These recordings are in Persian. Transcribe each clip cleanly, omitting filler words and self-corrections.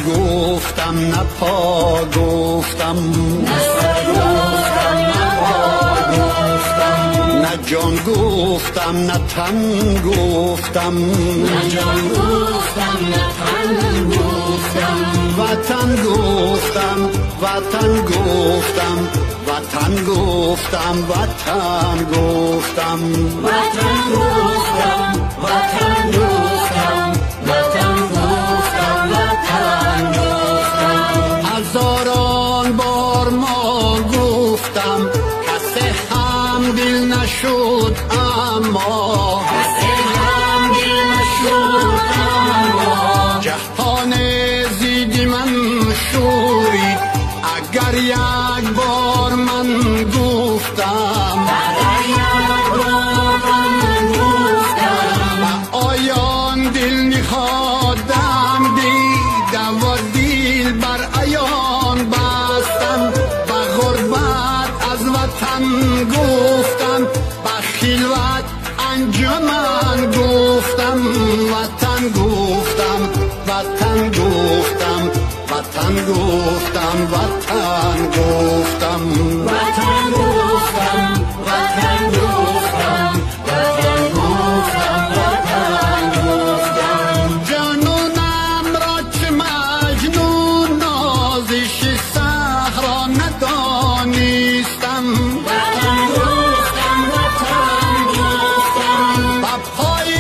گفتم نه پا گفتم، نه سر گفتم نه پا گفتم، نه جان گفتم نه تن گفتم، نه جان گفتم نه تن گفتم، وطن گفتم وطن گفتم، وطن گفتم وطن گفتم، وطن گفتم وطن گفتم، وطن گفتم وطن گفتم. هزاران بار ما گفتم کسی هم دل نشد، اما کسی هم دل نشد، اما جهان زیدی من شورید. اگر یک بار من گفتم، اگر یک بار من گفتم، آیان دل نخوادم دیدم و دل بر آیان بستم. به غربت از وطن گفتم، به خلوت انجمن گفتم، وطن گفتم وطن گفتم، وطن گفتم وطن گفتم، وطن گفتم وطن گفتم، وطن گفتم وطن گفتم. جانونم را چه مجنون نازش صحرا ندانستم، وطن گفتم وطن گفتم. با پای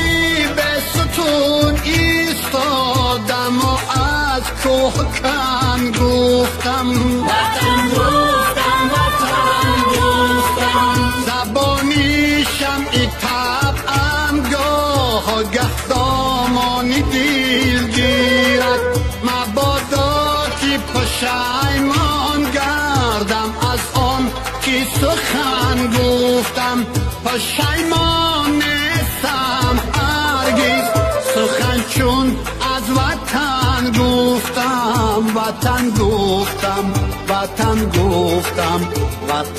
به ستون ایستادم و از کوه کن گفتم، وطن گفتم وطن گفتم. زبانی شمع طبعم گاه گه دامانی دل گیرد، مبادا که پشیمان گردم از آن که سخن گفتم. پشیمان نیستم هرگز سخن چون از وطن گفتم، وطن گفتم وطن گفتم، وطن